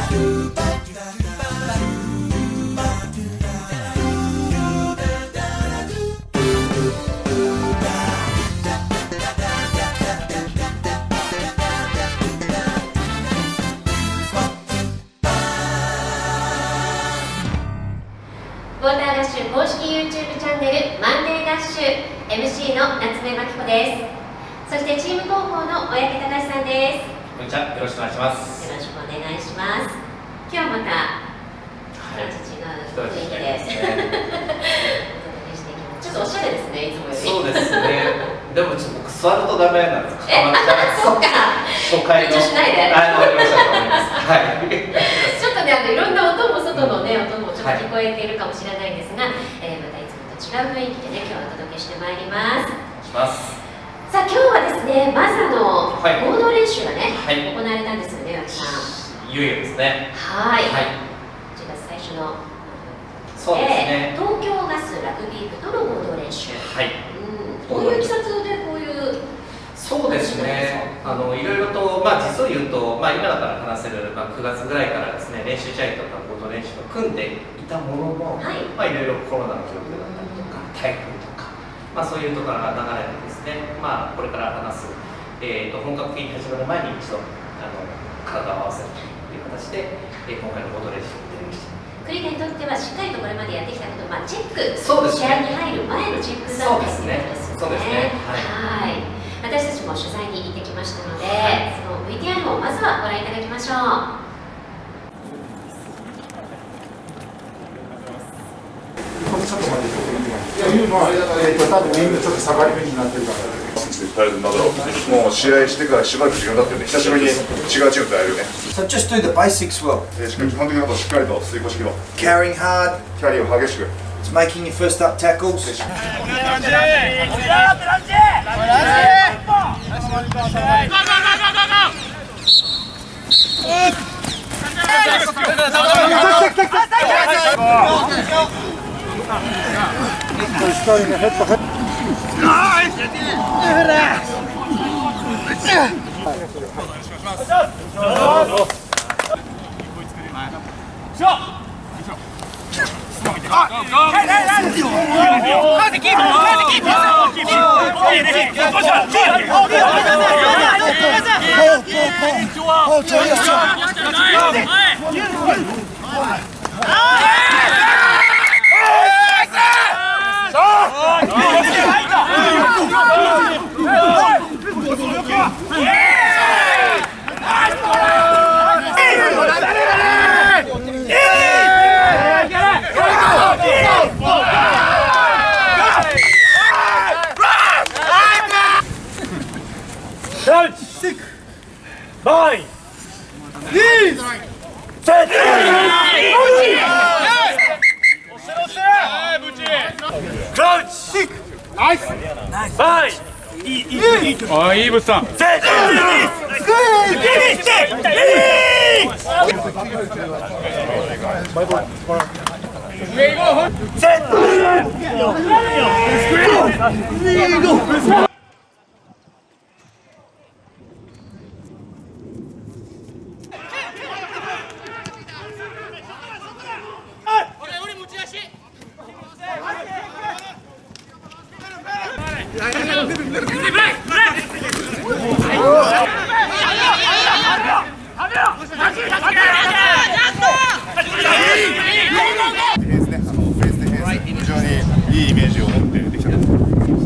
ウォーターガッシュ公式 YouTube チャンネルマンデーガッシュ MC の夏目真紀子です。そしてチーム広報の小宅隆さんです。こんにちは、よろしくお願いします。よろしくお願いします。今日はまた一違う雰囲気でお届けしていきます。ちょっとおしゃれですね、いつもより。そうですね。でもちょっと僕座るとダメなんですか。そっか。初回の。緊張しないで。わかりましたと思います。はい。ちょっとね、いろんな音も外のね、音もちょっと聞こえているかもしれないんですが、またいつもと違う雰囲気でね、今日はお届けしてまいります。お願いします。さあ、今日はですね、まず合同練習がね、はい、行われたんですよね、脇さん。いよいよですね。はい。こちら最初のそうですね。東京ガスラグビー部との合同練習。はい。どういういきさつでこういう。そうですね。いろいろと実を言うと今だから話せる9月ぐらいからですね練習試合とか合同練習を組んでいたものの、いろいろコロナの状況だったりとか台風とかそういうところが流れてですねこれから話す本格的に始まる前に一度体を合わせるという形で今回の合同練習をやりました。クリテにとってはしっかりとこれまでやってきたことをチェック、そうですね、試合に入る前のチェックだったんですね。そうですね。はい。私たちも取材に行ってきましたので、その VTR をまずはご覧いただきましょう。ちょっと待って、いうのは、多分みんなちょっと下がり目になってるから。もう試合してからしばらく時間経ってるね、久しぶりに違うチームと会えるね。So just do the basics well. 基本的なことをしっかりと遂行していきろ。Carrying hard. キャリーを激しく。It's making your first up tackles.いいブスさん。非常にいいイメージを持ってできたと思います。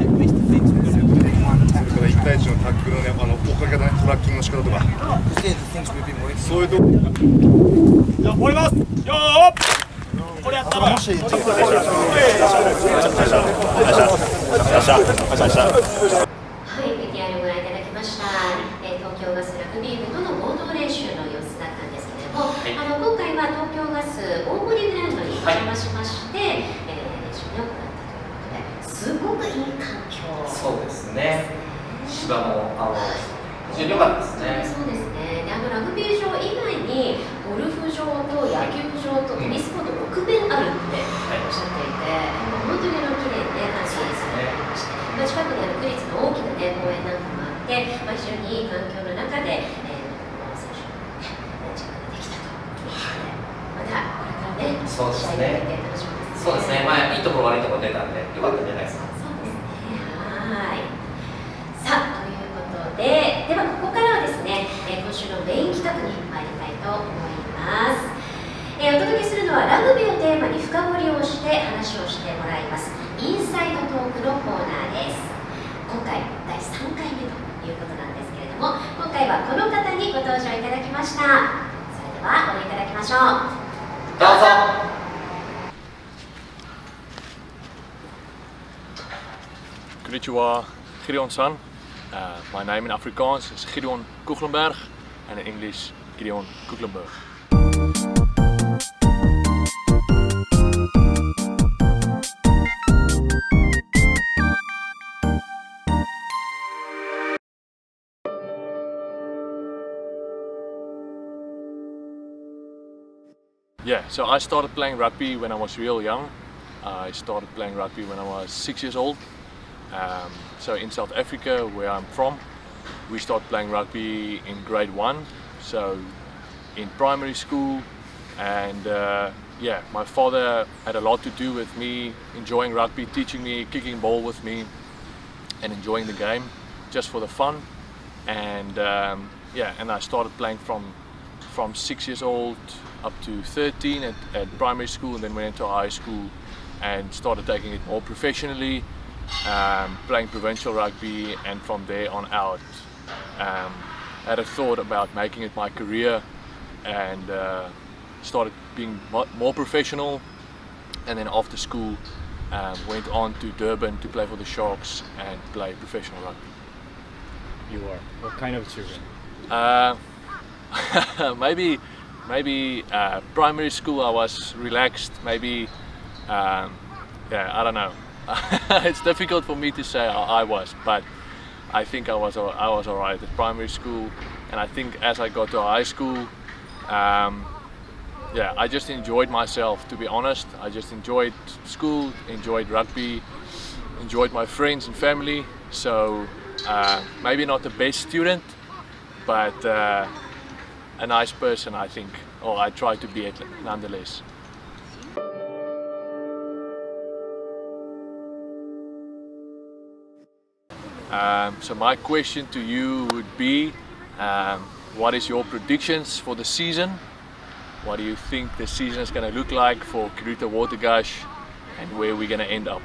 それから1対1のタックルのね、追っかけ方ね、トラッキングの仕方とか、そういうところ。じゃあ、終わります。よー。これやったら。はい、VTR ご覧いただきました。東京ガスラグビー部との合同練習の様子だったんですけれども、今回は東京ガス大森グラウンドにお邪魔しまして、練習を行ったということで、すごくいい環境。そうですね。芝も非常に良かったですね。そうですね。で、ラグビー場以外にゴルフ場と野球場とテニスコート6面あるっておっしゃっていて、本当に綺麗にね、完成されていまして、近くに区立の大きなね、公園なんかもあって、非常にいい環境の中で、選手のね、時間ができたというこそうですね。そうですね。まあいいところ悪いところ出たんでよかったんじゃないですか。そうですね。はい。さあということで、ではここからはですね、今週のメイン企画に参りたいと思います。お届けするのはラグビーをテーマに深掘りをして話をしてもらいますインサイドトークのコーナーです。今回第3回目ということなんですけれども、今回はこの方にご登場いただきました。それではご覧いただきましょう。どうぞ。Konnichiwa, Gideon-san. My name in Afrikaans is Gideon Kuchlenberg and in English Gideon Kuchlenberg. Yeah, so I started playing rugby when I was real young. I started playing rugby when I was 6 years old. So in South Africa, where I'm from, we started playing rugby in grade 1, so in primary school. And yeah, my father had a lot to do with me enjoying rugby, teaching me, kicking ball with me and enjoying the game just for the fun. And yeah, and I started playing from 6 years old up to 13 at primary school, and then went into high school and started taking it more professionally, playing provincial rugby, and from there on out had a thought about making it my career, and started being more professional, and then after school went on to Durban to play for the Sharks and play professional rugby. You are? What kind of children? Maybe primary school I was relaxed, maybe yeah, I don't know. It's difficult for me to say how I was, but I think I was alright at primary school, and I think as I got to high school, yeah, I just enjoyed myself, to be honest. I just enjoyed school, enjoyed rugby, enjoyed my friends and family. So maybe not the best student, but a nice person, I think, or I try to be it nonetheless. So my question to you would be, what is your predictions for the season? What do you think the season is going to look like for Kiruta Watergash, and where we're going to end up?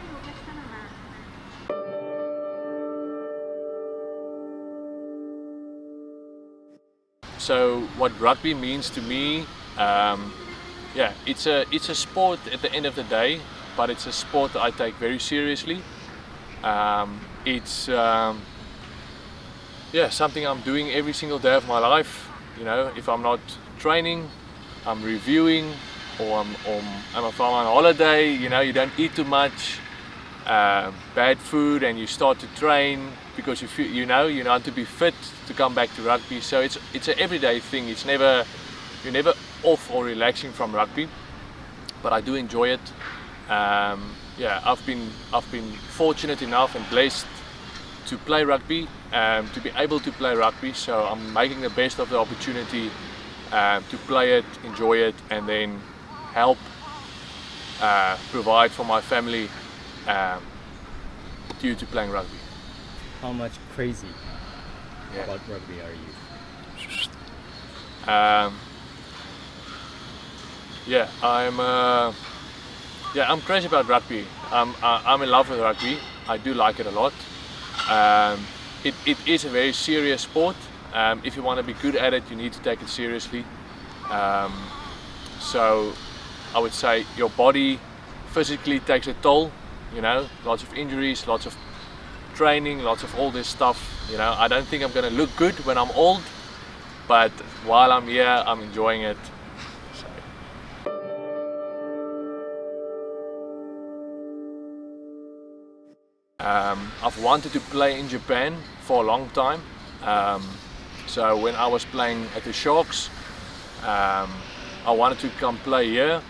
So what rugby means to me, yeah, it's a sport at the end of the day, but it's a sport that I take very seriously. It's yeah, something I'm doing every single day of my life. You know, if I'm not training, I'm reviewing, or if I'm on holiday, you know, you don't eat too much bad food, and you start to train because you feel, you know to be fit to come back to rugby. So it's an everyday thing. It's never, you're never off or relaxing from rugby, but I do enjoy it. Yeah, I've been fortunate enough and blessed to play rugby, to be able to play rugby. So I'm making the best of the opportunity to play it, enjoy it, and then help provide for my family due to playing rugby. How much crazy Yeah. about rugby are you? Yeah, I'm crazy about rugby. I'm in love with rugby. I do like it a lot. It is a very serious sport. If you want to be good at it, you need to take it seriously. So I would say your body physically takes a toll. You know, lots of injuries, lots of training, lots of all this stuff. You know, I don't think I'm going to look good when I'm old, but while I'm here, I'm enjoying it. So. I've wanted to play in Japan for a long time. So when I was playing at the Sharks, I wanted to come play here,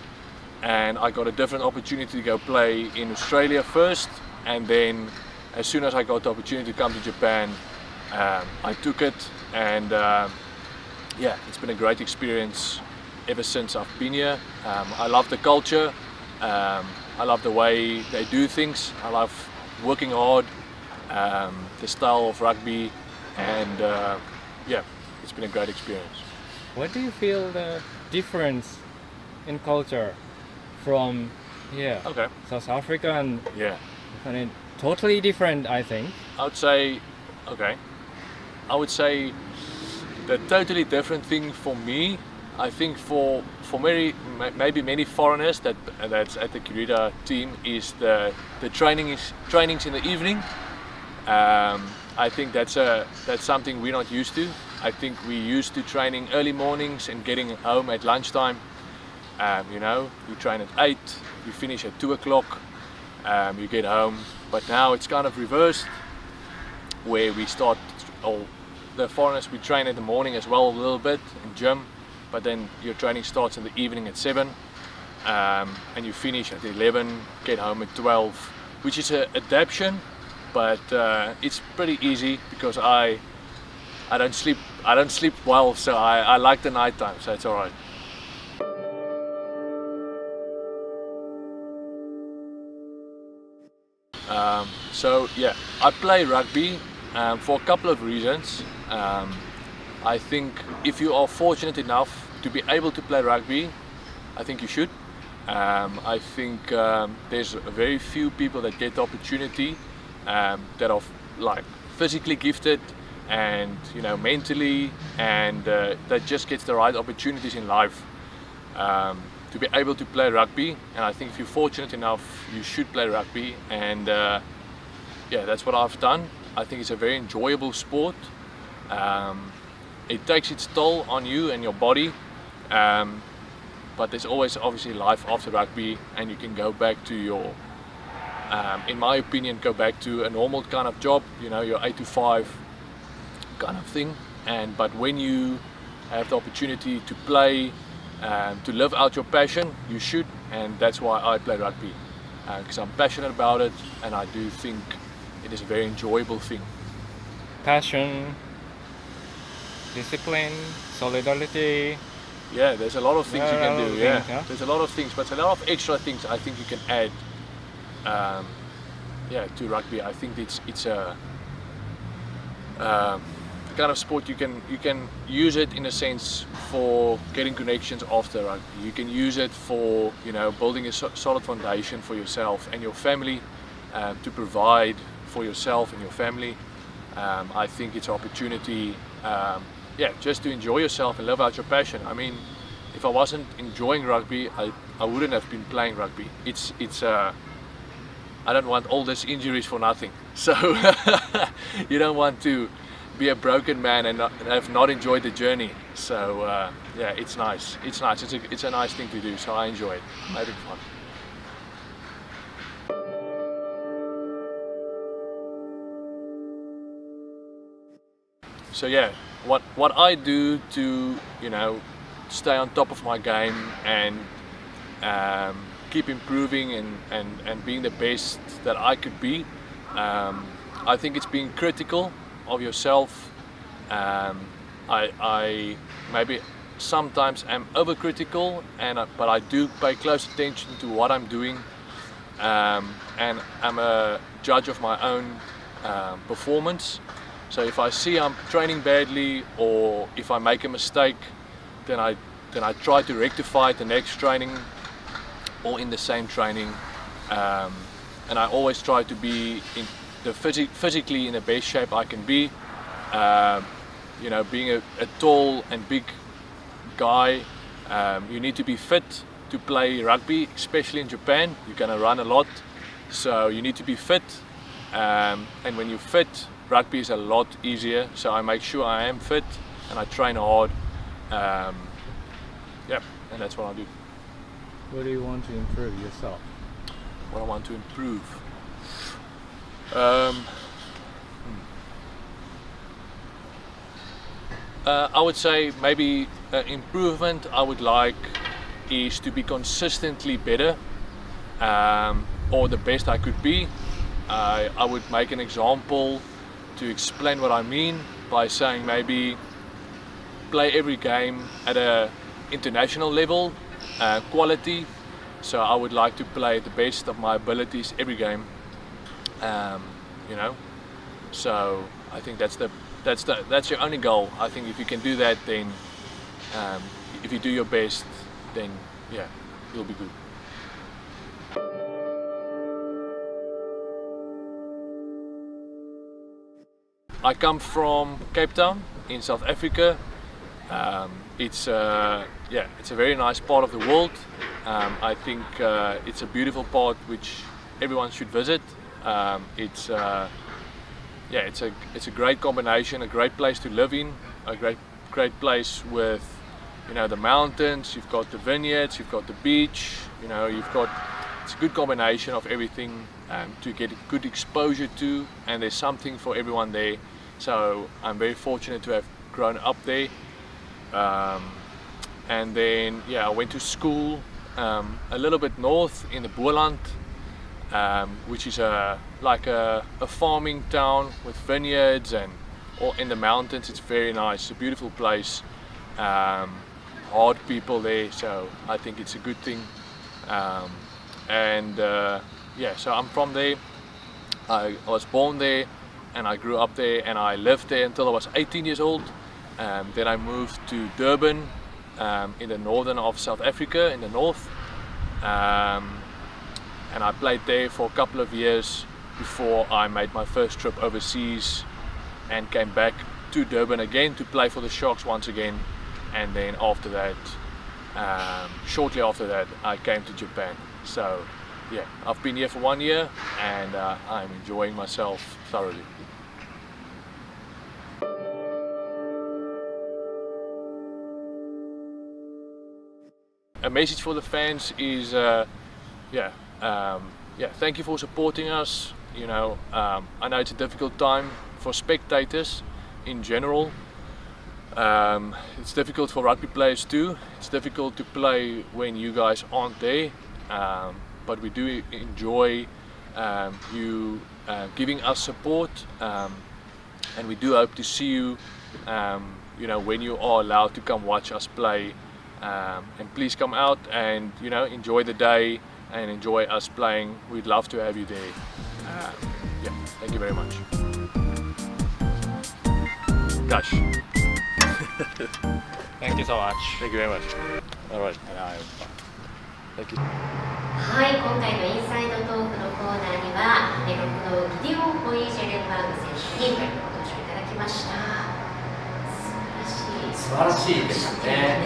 and I got a different opportunity to go play in Australia first, and then as soon as I got the opportunity to come to Japan, I took it, and yeah, it's been a great experience. ever since I've been here. I love the culture. I love the way they do things. I love working hard, the style of rugby, and yeah, it's been a great experience. What do you feel the difference in culture from here? Okay. South Africa and Yeah. I mean, totally different, I think. I would say the totally different thing for me, I think for maybe many foreigners that's at the Kirita team is the trainings in the evening. I think that's something we're not used to. I think we're used to training early mornings and getting home at lunchtime. You know, you train at 8, you finish at 2 o'clock, you get home. But now it's kind of reversed, where we start, the foreigners, we train in the morning as well a little bit in gym, but then your training starts in the evening at 7, and you finish at 11, get home at 12, which is an adaptation, but it's pretty easy because I don't sleep well, so I like the night time, so it's all right. So yeah, I play rugby for a couple of reasons. I think if you are fortunate enough to be able to play rugby, I think you should. I think there's very few people that get the opportunity that are like physically gifted and mentally, and that just gets the right opportunities in life to be able to play rugby. And I think if you're fortunate enough, you should play rugby, and yeah, that's what I've done. I think it's a very enjoyable sport. It takes its toll on you and your body, but there's always obviously life after rugby, and you can go back to your, in my opinion, go back to a normal kind of job, your 8 to 5 kind of thing. But when you have the opportunity to play, to live out your passion, you should, and that's why I play rugby, because I'm passionate about it, and I do think it is a very enjoyable thing. Passion, discipline, solidarity. Yeah, there's a lot of things you can do. Yeah, yeah, there's a lot of things, but a lot of extra things I think you can add. Yeah, to rugby. I think it's a kind of sport you can use it in a sense for getting connections after rugby. You can use it for building a solid foundation for yourself and your family, to provide for yourself and your family. I think it's an opportunity, just to enjoy yourself and live out your passion. I mean, if I wasn't enjoying rugby, I wouldn't have been playing rugby. It's I don't want all these injuries for nothing. So you don't want to be a broken man and have not enjoyed the journey. So yeah, it's nice. It's nice. It's a nice thing to do. So I enjoy it. I'm having fun. So yeah, what I do to stay on top of my game and keep improving and being the best that I could be. I think it's being critical of yourself. I maybe sometimes am overcritical, but I do pay close attention to what I'm doing, and I'm a judge of my own performance. So if I see I'm training badly, or if I make a mistake, then I try to rectify it the next training or in the same training, and I always try to be physically in the best shape I can be. Being a tall and big guy, you need to be fit to play rugby, especially in Japan. You're gonna run a lot, so you need to be fit, and when you're fit, rugby is a lot easier. So I make sure I am fit and I train hard. And that's what I do. What do you want to improve yourself? What I want to improve. I would say maybe improvement I would like is to be consistently better, or the best I could be. I would make an example to explain what I mean by saying maybe play every game at a international level quality. So I would like to play the best of my abilities every game. You know, so I think that's your only goal. I think if you can do that, then if you do your best, then yeah, you'll be good. I come from Cape Town in South Africa. It's a very nice part of the world. I think it's a beautiful part which everyone should visit. It's a great combination, a great place to live in, a great place with, you know, the mountains. You've got the vineyards, you've got the beach. You know, it's a good combination of everything to get good exposure to, and there's something for everyone there. So I'm very fortunate to have grown up there. And then I went to school a little bit north in the Boland, which is like a farming town with vineyards and all in the mountains. It's very nice. It's a beautiful place. Hard people there, so I think it's a good thing. So I'm from there. I was born there and I grew up there and I lived there until I was 18 years old. Then I moved to Durban in the northern of South Africa, in the north. And I played there for a couple of years before I made my first trip overseas and came back to Durban again to play for the Sharks once again. And then after that, shortly after that, I came to Japan. So yeah, I've been here for 1 year and I'm enjoying myself thoroughly. A message for the fans is, thank you for supporting us. You know, I know it's a difficult time for spectators in general. It's difficult for rugby players too. It's difficult to play when you guys aren't there, but we do enjoy you giving us support, and we do hope to see you, when you are allowed to come watch us play. And please come out and enjoy the day and enjoy us playing. We'd love to have you there. Thank you very much. Gosh. Thank you so much. Thank you very much. All right. Thank you. はい、今回のインサイドトークのコーナーには、このギディオン・コージェレンバーグ選手にご登場いただきました。素晴らしいですね。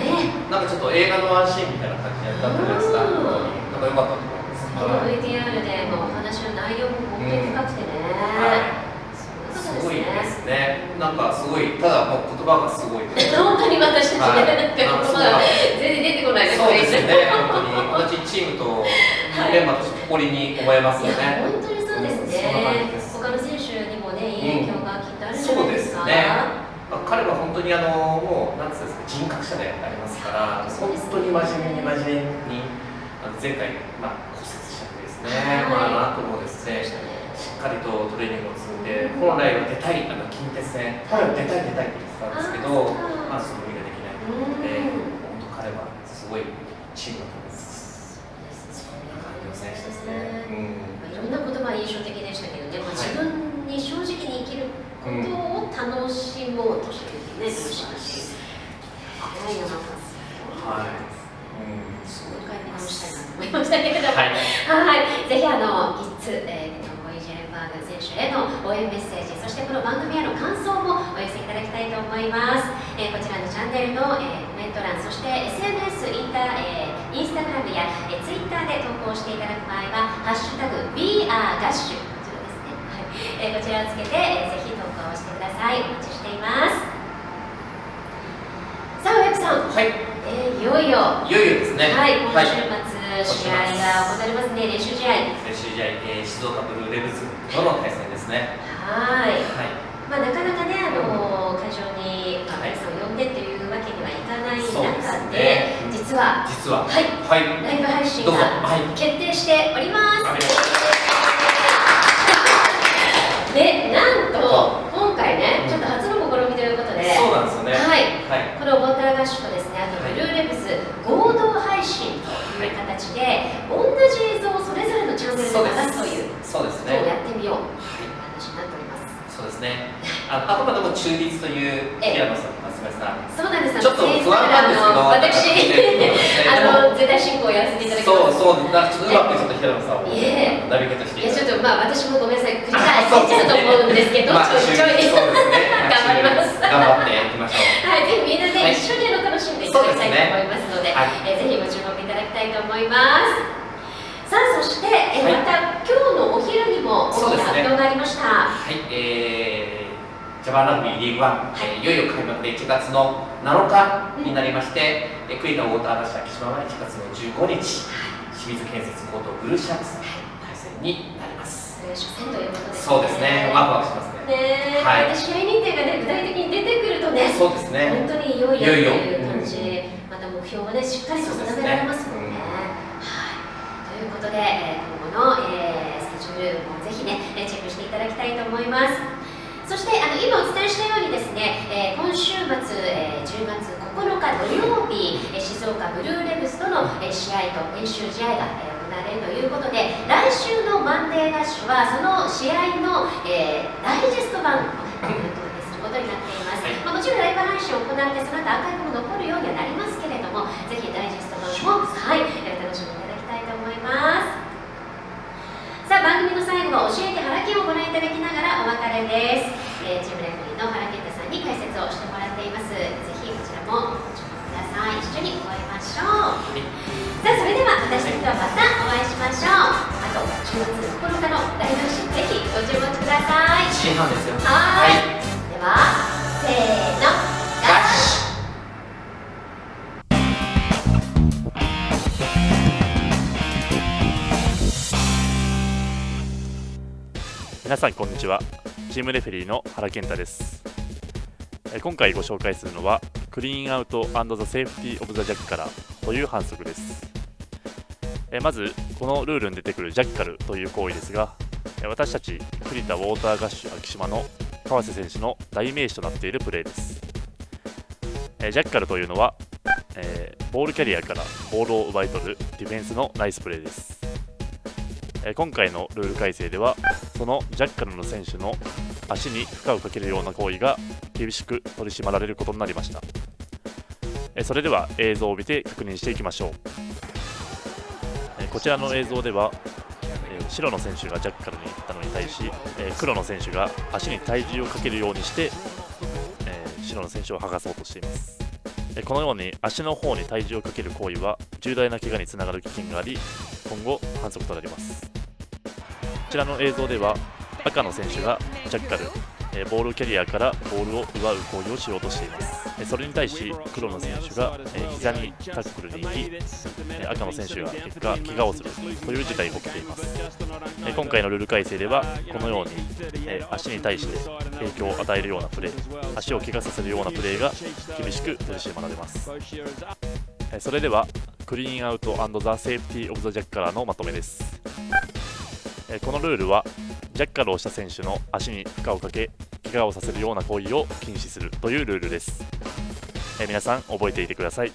なんかちょっと映画のワンシーンみたいな感じだったじゃないですか。なんか良かったと思います。VTR でもお話の内容も本当に深くてね。すごいですね。なんかすごい、ただもう言葉がすごい。本当に私たちね、言葉が全然出てこないです。そうですね。本当に同じチームとメンバーとして誇りに思えますよね。本当にそうですね。他の選手にもね、いい影響がきっとあるんじゃないですか。そうですね。彼は本当にもうなんつうんですか、人格者でありますから、本当に真面目に前回骨折しちゃってですね、なんともですね、しっかりとトレーニングを積んで、本来は出たい近鉄戦、本来は出たいって言ってたんですけど、その意味ができないので、本当彼はすごいチームだと思います。そんな感じの選手ですね。いろんな言葉印象的でしたけどね、自分に正直に生きることを楽しもうとしているね、選手だし。もう一回見直したいなと思いましたけれども、ぜひギッツ、コージェレンバーグ選手への応援メッセージ、そしてこの番組への感想もお寄せいただきたいと思います。こちらのチャンネルの、コメント欄、そして SNS、インスタグラムや、ツイッターで投稿していただく場合は、ハッシュタグ #WeAreGash こちらをつけて、ぜひ投稿してください。お待ちしています。さあ、上木さん、いよいよですね。今週末、試合が行われますね、練習試合。静岡ブルーレブズとの対戦ですね。なかなかね、会場に皆さんを呼んでというわけにはいかない中で、実はライブ配信が決定しております。で、なんと今回ね、ちょっと初の試みということで、そうなんですよね。このウォーターガッシュとですね、あとブルーレブズ形で同じ映像をそれぞれのチャンネルで流すというそうですことをね。やってみようという話になっております。そうですね。あくまでも中立という平野さん、松村さん。そうなんです。ちょっと不安なんですけど、私絶対進行をやらせていただきます。そうちょっとうまくちょっと平野さんをナビゲートしていただいて。ちょっと私もごめんなさい、繰り返しちゃうと思うんですけど、ちょいそうですね。頑張ります。頑張っていきましょう。はい、ぜひみんなで一緒に楽しんでいただきたいと思いますので、ぜひご注目いただきたいと思います。さあ、そしてまた今日のお昼にも大きな発表がありました。はい、ジャパンラグビーリーグワン、いよいよ開幕で1月の7日になりまして、栗田ウォーターガッシュ秋島は1月の15日、清水建設高等ブルーシャークス対戦になります。初戦ということですね。そうですね、ワクワクしますね。試合日程が具体的に出てくるとね、そうですね、本当にいよいよという感じ、また目標がね、しっかりと定められますもんね。ということで、今後のスケジュールもぜひね、チェックしていただきたいと思います。そして今お伝えしたようにですね、今週末、10月9日土曜日、静岡ブルーレヴスとの試合と練習試合が行われるということで、来週のマンデーガッシュはその試合の、ダイジェスト版をお届けすることになっています。もちろんライブ配信を行って、その後アーカイブも残るようにはなりますけれども、ぜひダイジェスト版も、お楽しみいただきたいと思います。さあ、番組の最後は教えてハラケンをご覧いただきながらお別れです。チームレフェリーのハラケンタさんに解説をしてもらっています。ぜひこちらもご注目ください。一緒に覚えましょう。さあ、それでは私たちはまたお会いしましょう。あと10月9日のライブ配信、ぜひご注目ください。1時半ですよ。では、せーの、ガッシュ。皆さんこんにちは。チームレフェリーの原健太です。今回ご紹介するのはクリーンアウト&ザ・セーフティー・オブ・ザ・ジャッカラという反則です。まずこのルールに出てくるジャッカルという行為ですが、私たち栗田ウォーターガッシュ秋島の川瀬選手の代名詞となっているプレーです。ジャッカルというのは、ボールキャリアからボールを奪い取るディフェンスのナイスプレーです。今回のルール改正ではそのジャッカルの選手の足に負荷をかけるような行為が厳しく取り締まられることになりました。それでは映像を見て確認していきましょう。こちらの映像では白の選手がジャッカルに行ったのに対し黒の選手が足に体重をかけるようにして白の選手を剥がそうとしています。このように足の方に体重をかける行為は重大な怪我につながる危険があり、今後反則となります。こちらの映像では赤の選手がジャッカル、ボールキャリアからボールを奪う行為をしようとしています。それに対し黒の選手が膝にタックルに行き、赤の選手が結果怪我をするという事態が起きています。今回のルール改正ではこのように足に対して影響を与えるようなプレー、足を怪我させるようなプレーが厳しく取り締まられます。それではクリーンアウト&ザ・セーフティー・オブ・ザ・ジャッカラーのまとめです。このルールはジャッカルをした選手の足に負荷をかけ怪我をさせるような行為を禁止するというルールです。皆さん覚えていてください。